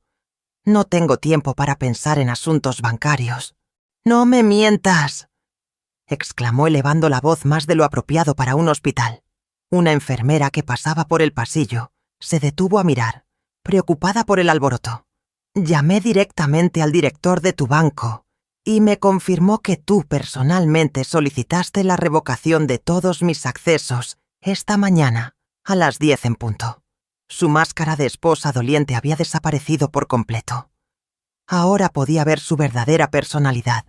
A: No tengo tiempo para pensar en asuntos bancarios». «No me mientas», exclamó elevando la voz más de lo apropiado para un hospital. Una enfermera que pasaba por el pasillo se detuvo a mirar, preocupada por el alboroto. «Llamé directamente al director de tu banco y me confirmó que tú personalmente solicitaste la revocación de todos mis accesos esta mañana a las 10 en punto». Su máscara de esposa doliente había desaparecido por completo. Ahora podía ver su verdadera personalidad,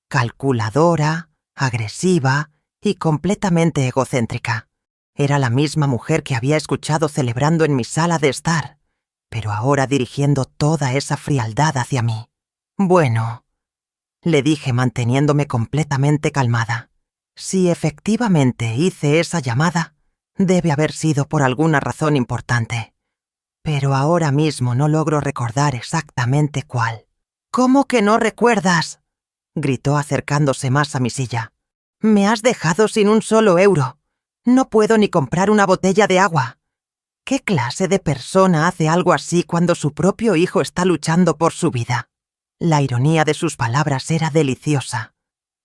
A: calculadora, agresiva y completamente egocéntrica. Era la misma mujer que había escuchado celebrando en mi sala de estar, pero ahora dirigiendo toda esa frialdad hacia mí. «Bueno», le dije manteniéndome completamente calmada, «si efectivamente hice esa llamada, debe haber sido por alguna razón importante. Pero ahora mismo no logro recordar exactamente cuál». «¿Cómo que no recuerdas?», gritó acercándose más a mi silla. «Me has dejado sin un solo euro. No puedo ni comprar una botella de agua. ¿Qué clase de persona hace algo así cuando su propio hijo está luchando por su vida?». La ironía de sus palabras era deliciosa.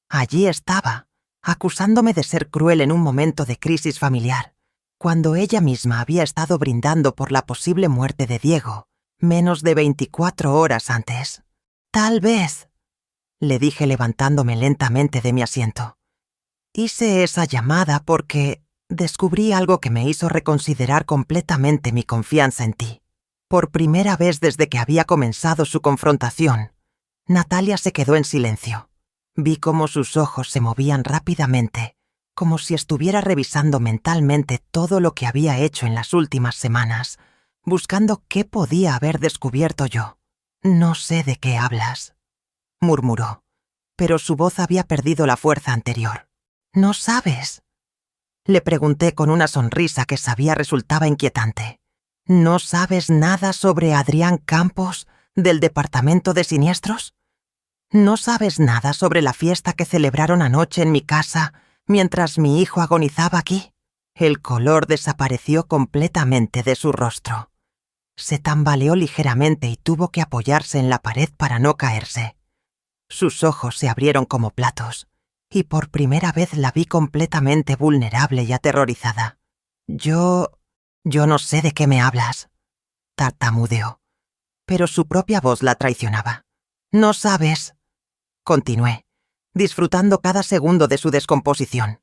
A: Allí estaba, acusándome de ser cruel en un momento de crisis familiar, cuando ella misma había estado brindando por la posible muerte de Diego menos de 24 horas antes. «Tal vez», le dije levantándome lentamente de mi asiento. «Hice esa llamada porque descubrí algo que me hizo reconsiderar completamente mi confianza en ti». Por primera vez desde que había comenzado su confrontación, Natalia se quedó en silencio. Vi cómo sus ojos se movían rápidamente, como si estuviera revisando mentalmente todo lo que había hecho en las últimas semanas, buscando qué podía haber descubierto yo. «No sé de qué hablas», murmuró, pero su voz había perdido la fuerza anterior. «¿No sabes?», le pregunté con una sonrisa que sabía resultaba inquietante. «¿No sabes nada sobre Adrián Campos del Departamento de Siniestros? ¿No sabes nada sobre la fiesta que celebraron anoche en mi casa mientras mi hijo agonizaba aquí?» El color desapareció completamente de su rostro. Se tambaleó ligeramente y tuvo que apoyarse en la pared para no caerse. Sus ojos se abrieron como platos, y por primera vez la vi completamente vulnerable y aterrorizada. Yo no sé de qué me hablas», tartamudeó, pero su propia voz la traicionaba. «No sabes», continué, disfrutando cada segundo de su descomposición.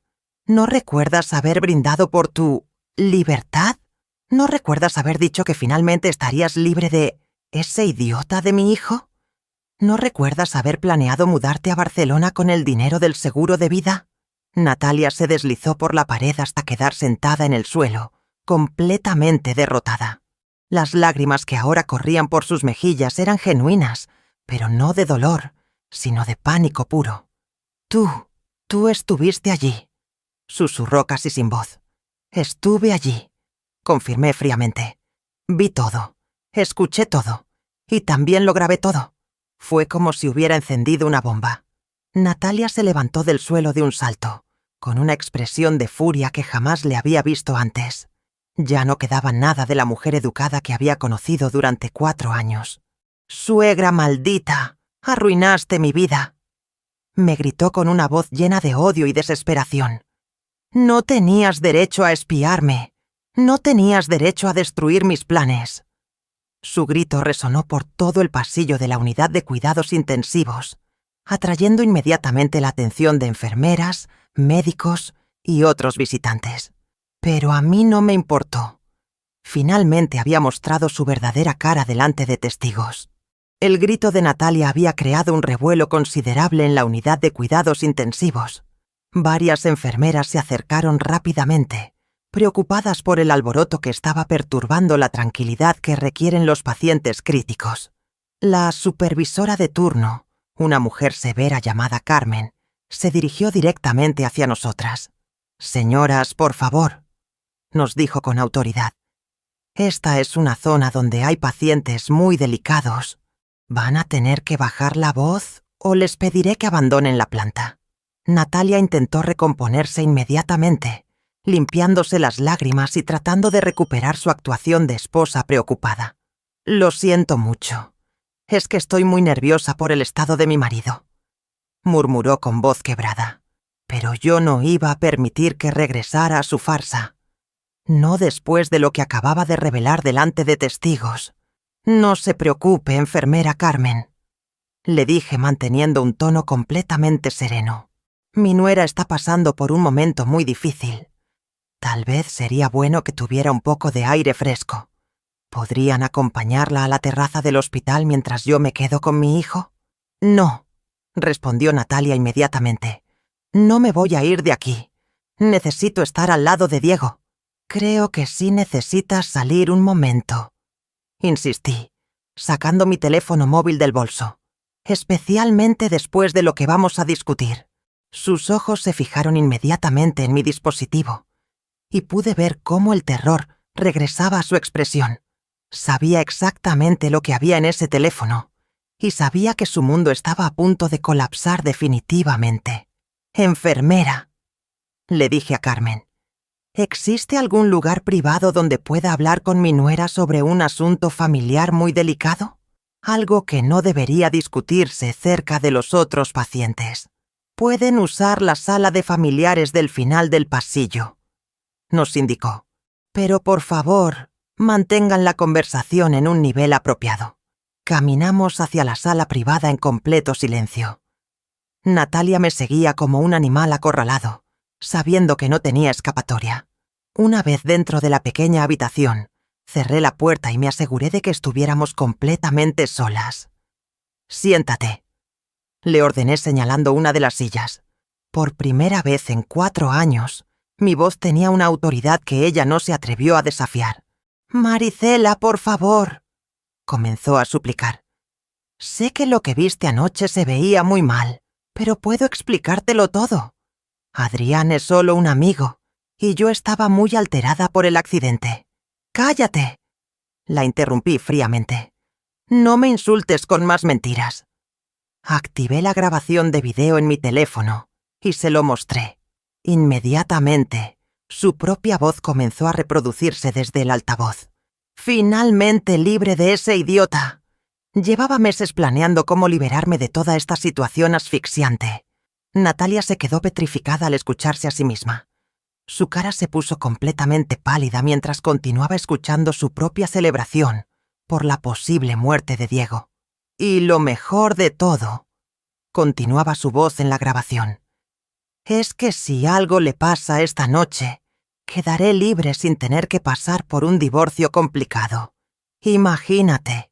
A: «¿No recuerdas haber brindado por tu libertad? ¿No recuerdas haber dicho que finalmente estarías libre de ese idiota de mi hijo? ¿No recuerdas haber planeado mudarte a Barcelona con el dinero del seguro de vida?» Natalia se deslizó por la pared hasta quedar sentada en el suelo, completamente derrotada. Las lágrimas que ahora corrían por sus mejillas eran genuinas, pero no de dolor, sino de pánico puro. Tú estuviste allí», susurró casi sin voz. «Estuve allí», confirmé fríamente. «Vi todo, escuché todo, y también lo grabé todo». Fue como si hubiera encendido una bomba. Natalia se levantó del suelo de un salto, con una expresión de furia que jamás le había visto antes. Ya no quedaba nada de la mujer educada que había conocido durante 4 años. «Suegra maldita, arruinaste mi vida», me gritó con una voz llena de odio y desesperación. «No tenías derecho a espiarme. No tenías derecho a destruir mis planes». Su grito resonó por todo el pasillo de la unidad de cuidados intensivos, atrayendo inmediatamente la atención de enfermeras, médicos y otros visitantes. Pero a mí no me importó. Finalmente había mostrado su verdadera cara delante de testigos. El grito de Natalia había creado un revuelo considerable en la unidad de cuidados intensivos. Varias enfermeras se acercaron rápidamente, preocupadas por el alboroto que estaba perturbando la tranquilidad que requieren los pacientes críticos. La supervisora de turno, una mujer severa llamada Carmen, se dirigió directamente hacia nosotras. «Señoras, por favor», nos dijo con autoridad. «Esta es una zona donde hay pacientes muy delicados. ¿Van a tener que bajar la voz o les pediré que abandonen la planta?» Natalia intentó recomponerse inmediatamente, limpiándose las lágrimas y tratando de recuperar su actuación de esposa preocupada. «Lo siento mucho. Es que estoy muy nerviosa por el estado de mi marido», murmuró con voz quebrada. Pero yo no iba a permitir que regresara a su farsa. No después de lo que acababa de revelar delante de testigos. «No se preocupe, enfermera Carmen», le dije manteniendo un tono completamente sereno. «Mi nuera está pasando por un momento muy difícil. Tal vez sería bueno que tuviera un poco de aire fresco. ¿Podrían acompañarla a la terraza del hospital mientras yo me quedo con mi hijo?» «No», respondió Natalia inmediatamente. «No me voy a ir de aquí. Necesito estar al lado de Diego». «Creo que sí necesitas salir un momento», insistí, sacando mi teléfono móvil del bolso. «Especialmente después de lo que vamos a discutir». Sus ojos se fijaron inmediatamente en mi dispositivo, y pude ver cómo el terror regresaba a su expresión. Sabía exactamente lo que había en ese teléfono, y sabía que su mundo estaba a punto de colapsar definitivamente. «Enfermera», le dije a Carmen, ¿existe algún lugar privado donde pueda hablar con mi nuera sobre un asunto familiar muy delicado? Algo que no debería discutirse cerca de los otros pacientes. Pueden usar la sala de familiares del final del pasillo», nos indicó. «Pero por favor, mantengan la conversación en un nivel apropiado». Caminamos hacia la sala privada en completo silencio. Natalia me seguía como un animal acorralado, sabiendo que no tenía escapatoria. Una vez dentro de la pequeña habitación, cerré la puerta y me aseguré de que estuviéramos completamente solas. «Siéntate», le ordené señalando una de las sillas. Por primera vez en 4 años, mi voz tenía una autoridad que ella no se atrevió a desafiar. «Maricela, por favor», comenzó a suplicar. «Sé que lo que viste anoche se veía muy mal, pero puedo explicártelo todo. Adrián es solo un amigo, y yo estaba muy alterada por el accidente». «¡Cállate!», la interrumpí fríamente. «No me insultes con más mentiras». Activé la grabación de video en mi teléfono y se lo mostré. Inmediatamente, su propia voz comenzó a reproducirse desde el altavoz. «Finalmente libre de ese idiota». Llevaba meses planeando cómo liberarme de toda esta situación asfixiante. Natalia se quedó petrificada al escucharse a sí misma. Su cara se puso completamente pálida mientras continuaba escuchando su propia celebración por la posible muerte de Diego. «Y lo mejor de todo», continuaba su voz en la grabación, «es que si algo le pasa esta noche, quedaré libre sin tener que pasar por un divorcio complicado. Imagínate,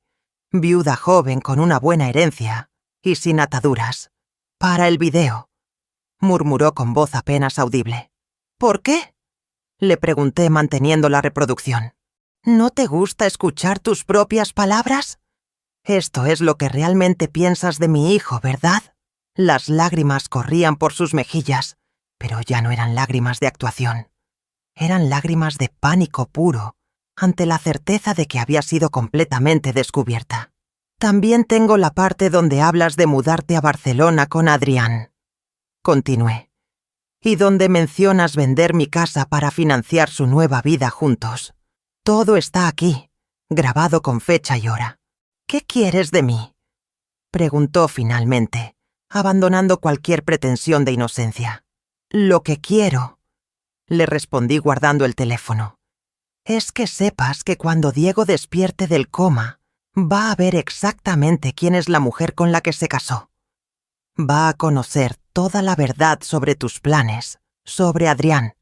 A: viuda joven con una buena herencia y sin ataduras. Para el video», murmuró con voz apenas audible. «¿Por qué?», le pregunté manteniendo la reproducción. «¿No te gusta escuchar tus propias palabras? Esto es lo que realmente piensas de mi hijo, ¿verdad?». Las lágrimas corrían por sus mejillas, pero ya no eran lágrimas de actuación. Eran lágrimas de pánico puro ante la certeza de que había sido completamente descubierta. «También tengo la parte donde hablas de mudarte a Barcelona con Adrián», continué, «y donde mencionas vender mi casa para financiar su nueva vida juntos. Todo está aquí, grabado con fecha y hora. ¿Qué quieres de mí?», preguntó finalmente, abandonando cualquier pretensión de inocencia. «Lo que quiero», le respondí guardando el teléfono, «es que sepas que cuando Diego despierte del coma, va a ver exactamente quién es la mujer con la que se casó. Va a conocer toda la verdad sobre tus planes, sobre Adrián,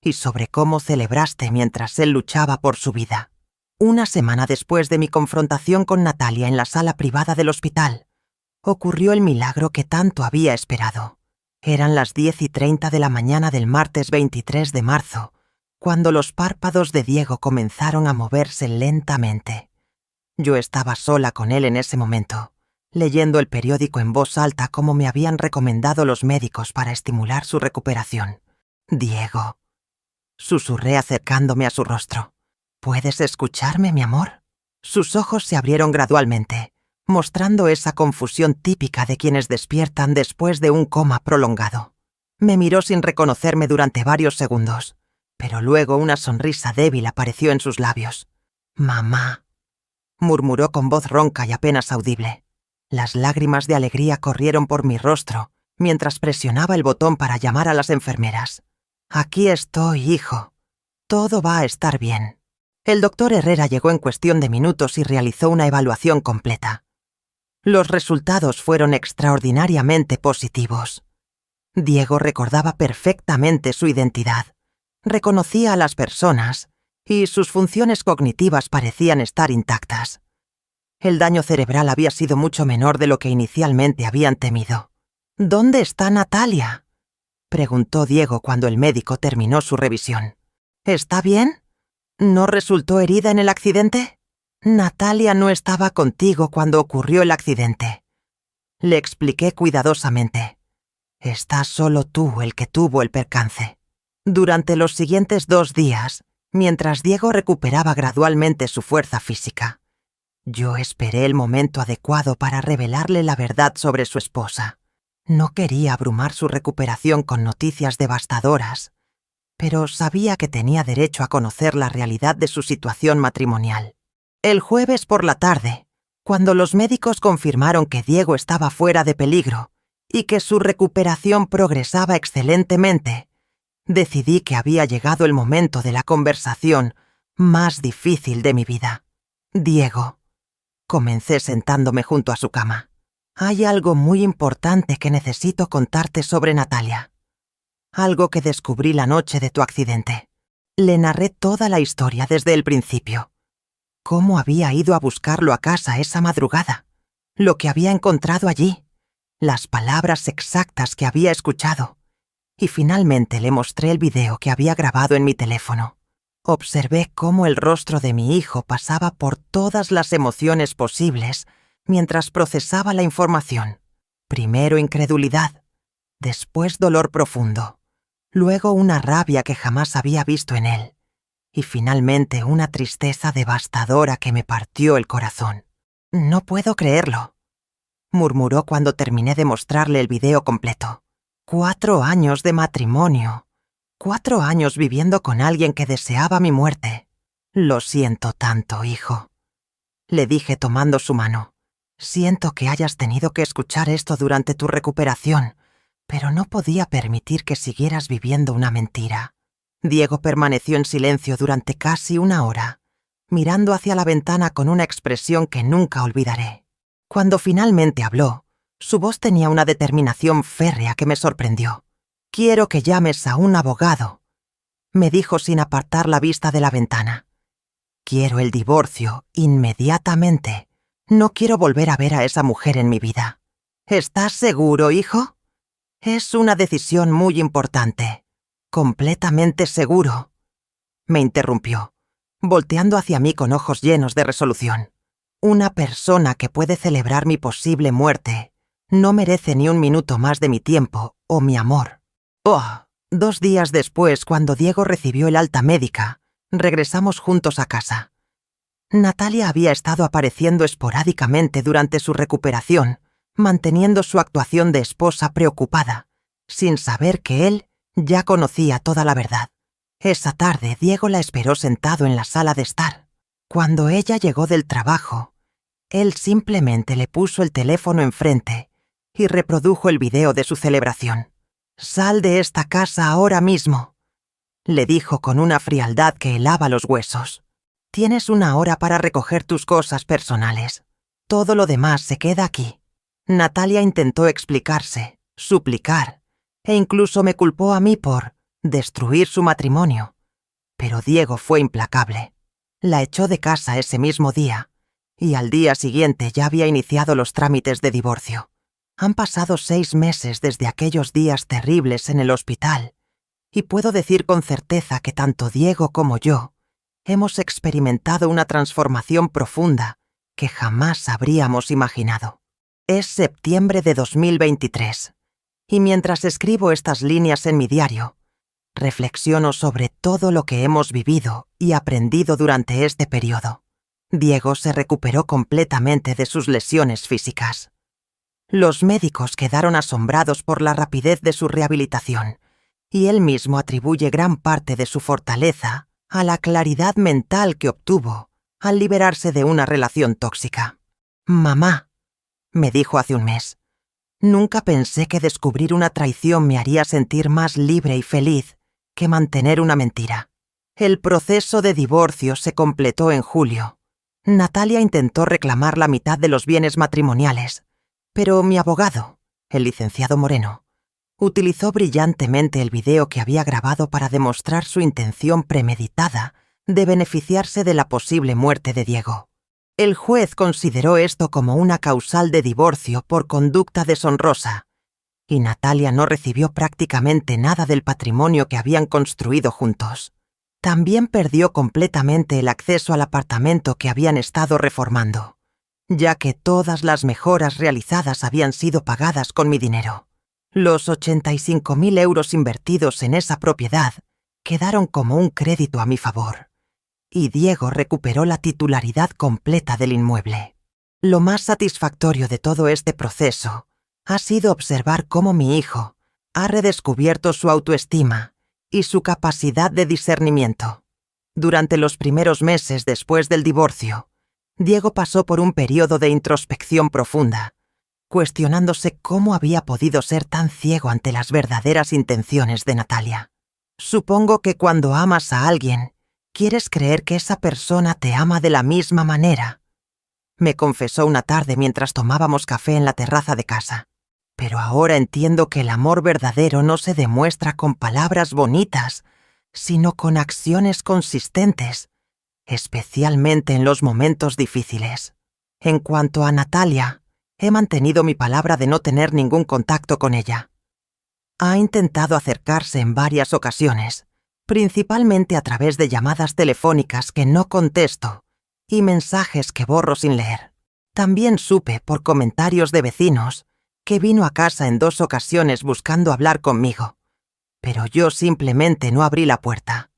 A: y sobre cómo celebraste mientras él luchaba por su vida». Una semana después de mi confrontación con Natalia en la sala privada del hospital, ocurrió el milagro que tanto había esperado. Eran las 10:30 de la mañana del martes 23 de marzo, cuando los párpados de Diego comenzaron a moverse lentamente. Yo estaba sola con él en ese momento, leyendo el periódico en voz alta como me habían recomendado los médicos para estimular su recuperación. «Diego», susurré acercándome a su rostro. «¿Puedes escucharme, mi amor?» Sus ojos se abrieron gradualmente, mostrando esa confusión típica de quienes despiertan después de un coma prolongado. Me miró sin reconocerme durante varios segundos, pero luego una sonrisa débil apareció en sus labios. «Mamá», murmuró con voz ronca y apenas audible. Las lágrimas de alegría corrieron por mi rostro mientras presionaba el botón para llamar a las enfermeras. «Aquí estoy, hijo. Todo va a estar bien». El doctor Herrera llegó en cuestión de minutos y realizó una evaluación completa. Los resultados fueron extraordinariamente positivos. Diego recordaba perfectamente su identidad, reconocía a las personas y sus funciones cognitivas parecían estar intactas. El daño cerebral había sido mucho menor de lo que inicialmente habían temido. «¿Dónde está Natalia?», preguntó Diego cuando el médico terminó su revisión. «¿Está bien? ¿No resultó herida en el accidente?» «Natalia no estaba contigo cuando ocurrió el accidente», le expliqué cuidadosamente. «Estás solo tú el que tuvo el percance». Durante los siguientes 2 días, mientras Diego recuperaba gradualmente su fuerza física, yo esperé el momento adecuado para revelarle la verdad sobre su esposa. No quería abrumar su recuperación con noticias devastadoras, pero sabía que tenía derecho a conocer la realidad de su situación matrimonial. El jueves por la tarde, cuando los médicos confirmaron que Diego estaba fuera de peligro y que su recuperación progresaba excelentemente, decidí que había llegado el momento de la conversación más difícil de mi vida. «Diego», comencé sentándome junto a su cama, «hay algo muy importante que necesito contarte sobre Natalia. Algo que descubrí la noche de tu accidente». Le narré toda la historia desde el principio. Cómo había ido a buscarlo a casa esa madrugada, lo que había encontrado allí, las palabras exactas que había escuchado. Y finalmente le mostré el video que había grabado en mi teléfono. Observé cómo el rostro de mi hijo pasaba por todas las emociones posibles mientras procesaba la información. Primero incredulidad, después dolor profundo, luego una rabia que jamás había visto en él, y finalmente una tristeza devastadora que me partió el corazón. «No puedo creerlo», murmuró cuando terminé de mostrarle el video completo. 4 años de matrimonio, 4 años viviendo con alguien que deseaba mi muerte. «Lo siento tanto, hijo», le dije tomando su mano. «Siento que hayas tenido que escuchar esto durante tu recuperación, pero no podía permitir que siguieras viviendo una mentira». Diego permaneció en silencio durante casi 1 hora, mirando hacia la ventana con una expresión que nunca olvidaré. Cuando finalmente habló, su voz tenía una determinación férrea que me sorprendió. «Quiero que llames a un abogado», me dijo sin apartar la vista de la ventana. «Quiero el divorcio inmediatamente. No quiero volver a ver a esa mujer en mi vida». «¿Estás seguro, hijo?» «Es una decisión muy importante». «Completamente seguro», me interrumpió, volteando hacia mí con ojos llenos de resolución. «Una persona que puede celebrar mi posible muerte no merece ni 1 minuto más de mi tiempo o mi amor». 2 días después, cuando Diego recibió el alta médica, regresamos juntos a casa. Natalia había estado apareciendo esporádicamente durante su recuperación, manteniendo su actuación de esposa preocupada, sin saber que él ya conocía toda la verdad. Esa tarde, Diego la esperó sentado en la sala de estar. Cuando ella llegó del trabajo, él simplemente le puso el teléfono enfrente y reprodujo el video de su celebración. «Sal de esta casa ahora mismo», le dijo con una frialdad que helaba los huesos. «Tienes 1 hora para recoger tus cosas personales. Todo lo demás se queda aquí». Natalia intentó explicarse, suplicar, e incluso me culpó a mí por destruir su matrimonio. Pero Diego fue implacable. La echó de casa ese mismo día, y al día siguiente ya había iniciado los trámites de divorcio. Han pasado 6 meses desde aquellos días terribles en el hospital, y puedo decir con certeza que tanto Diego como yo hemos experimentado una transformación profunda que jamás habríamos imaginado. Es septiembre de 2023, y mientras escribo estas líneas en mi diario, reflexiono sobre todo lo que hemos vivido y aprendido durante este periodo. Diego se recuperó completamente de sus lesiones físicas. Los médicos quedaron asombrados por la rapidez de su rehabilitación, y él mismo atribuye gran parte de su fortaleza a la claridad mental que obtuvo al liberarse de una relación tóxica. «Mamá», me dijo hace un mes, «nunca pensé que descubrir una traición me haría sentir más libre y feliz que mantener una mentira». El proceso de divorcio se completó en julio. Natalia intentó reclamar la mitad de los bienes matrimoniales, pero mi abogado, el licenciado Moreno, utilizó brillantemente el video que había grabado para demostrar su intención premeditada de beneficiarse de la posible muerte de Diego. El juez consideró esto como una causal de divorcio por conducta deshonrosa, y Natalia no recibió prácticamente nada del patrimonio que habían construido juntos. También perdió completamente el acceso al apartamento que habían estado reformando, ya que todas las mejoras realizadas habían sido pagadas con mi dinero. Los 85.000 euros invertidos en esa propiedad quedaron como un crédito a mi favor, y Diego recuperó la titularidad completa del inmueble. Lo más satisfactorio de todo este proceso ha sido observar cómo mi hijo ha redescubierto su autoestima y su capacidad de discernimiento. Durante los primeros meses después del divorcio, Diego pasó por un periodo de introspección profunda, cuestionándose cómo había podido ser tan ciego ante las verdaderas intenciones de Natalia. «Supongo que cuando amas a alguien, quieres creer que esa persona te ama de la misma manera», me confesó una tarde mientras tomábamos café en la terraza de casa. «Pero ahora entiendo que el amor verdadero no se demuestra con palabras bonitas, sino con acciones consistentes, especialmente en los momentos difíciles. En cuanto a Natalia, he mantenido mi palabra de no tener ningún contacto con ella. Ha intentado acercarse en varias ocasiones, principalmente a través de llamadas telefónicas que no contesto y mensajes que borro sin leer. También supe, por comentarios de vecinos, que vino a casa en 2 ocasiones buscando hablar conmigo, pero yo simplemente no abrí la puerta.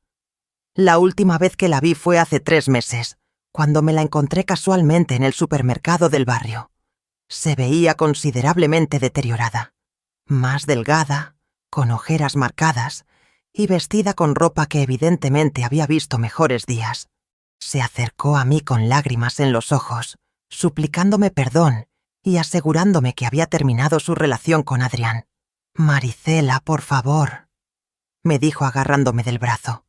A: La última vez que la vi fue hace 3 meses, cuando me la encontré casualmente en el supermercado del barrio. Se veía considerablemente deteriorada, más delgada, con ojeras marcadas y vestida con ropa que evidentemente había visto mejores días. Se acercó a mí con lágrimas en los ojos, suplicándome perdón y asegurándome que había terminado su relación con Adrián. «Maricela, por favor», me dijo agarrándome del brazo.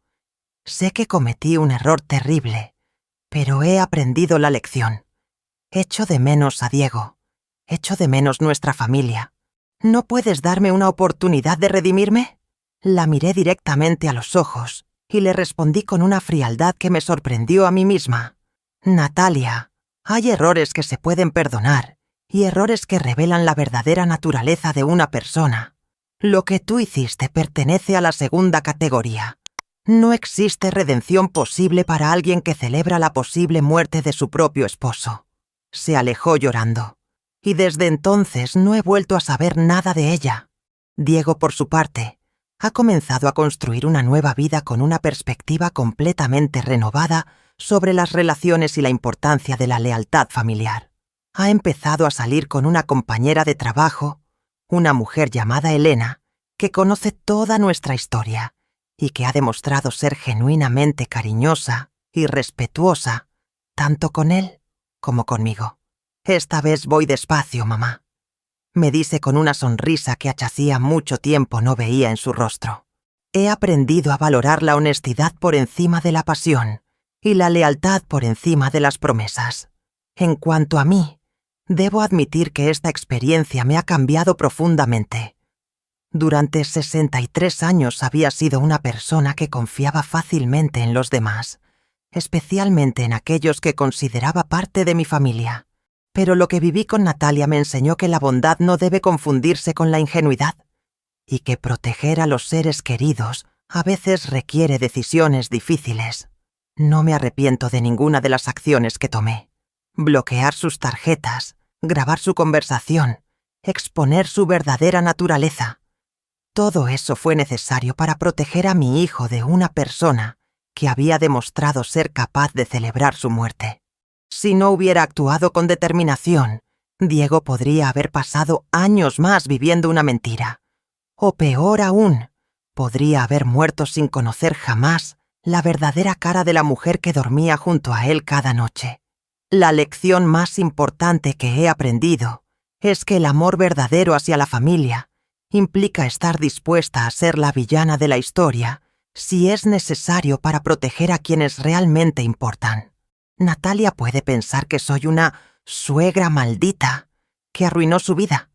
A: «Sé que cometí un error terrible, pero he aprendido la lección. Echo de menos a Diego. Echo de menos nuestra familia. ¿No puedes darme una oportunidad de redimirme?» La miré directamente a los ojos y le respondí con una frialdad que me sorprendió a mí misma. «Natalia, hay errores que se pueden perdonar y errores que revelan la verdadera naturaleza de una persona. Lo que tú hiciste pertenece a la segunda categoría. No existe redención posible para alguien que celebra la posible muerte de su propio esposo». Se alejó llorando, y desde entonces no he vuelto a saber nada de ella. Diego, por su parte, ha comenzado a construir una nueva vida con una perspectiva completamente renovada sobre las relaciones y la importancia de la lealtad familiar. Ha empezado a salir con una compañera de trabajo, una mujer llamada Elena, que conoce toda nuestra historia y que ha demostrado ser genuinamente cariñosa y respetuosa, tanto con él como conmigo. «Esta vez voy despacio, mamá», me dice con una sonrisa que hacía mucho tiempo no veía en su rostro. «He aprendido a valorar la honestidad por encima de la pasión y la lealtad por encima de las promesas. En cuanto a mí, debo admitir que esta experiencia me ha cambiado profundamente. Durante 63 años había sido una persona que confiaba fácilmente en los demás, especialmente en aquellos que consideraba parte de mi familia. Pero lo que viví con Natalia me enseñó que la bondad no debe confundirse con la ingenuidad, y que proteger a los seres queridos a veces requiere decisiones difíciles. No me arrepiento de ninguna de las acciones que tomé. Bloquear sus tarjetas, grabar su conversación, exponer su verdadera naturaleza. Todo eso fue necesario para proteger a mi hijo de una persona que había demostrado ser capaz de celebrar su muerte. Si no hubiera actuado con determinación, Diego podría haber pasado años más viviendo una mentira. O peor aún, podría haber muerto sin conocer jamás la verdadera cara de la mujer que dormía junto a él cada noche. La lección más importante que he aprendido es que el amor verdadero hacia la familia implica estar dispuesta a ser la villana de la historia si es necesario para proteger a quienes realmente importan. Natalia puede pensar que soy una suegra maldita que arruinó su vida,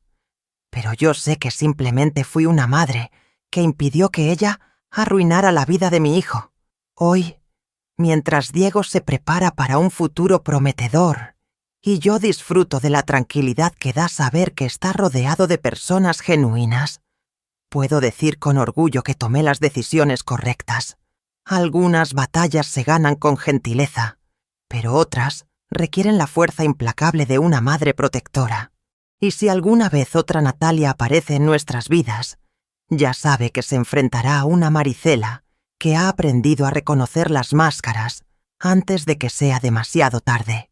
A: pero yo sé que simplemente fui una madre que impidió que ella arruinara la vida de mi hijo. Hoy, mientras Diego se prepara para un futuro prometedor y yo disfruto de la tranquilidad que da saber que está rodeado de personas genuinas, puedo decir con orgullo que tomé las decisiones correctas. Algunas batallas se ganan con gentileza, pero otras requieren la fuerza implacable de una madre protectora. Y si alguna vez otra Natalia aparece en nuestras vidas, ya sabe que se enfrentará a una Maricela que ha aprendido a reconocer las máscaras antes de que sea demasiado tarde.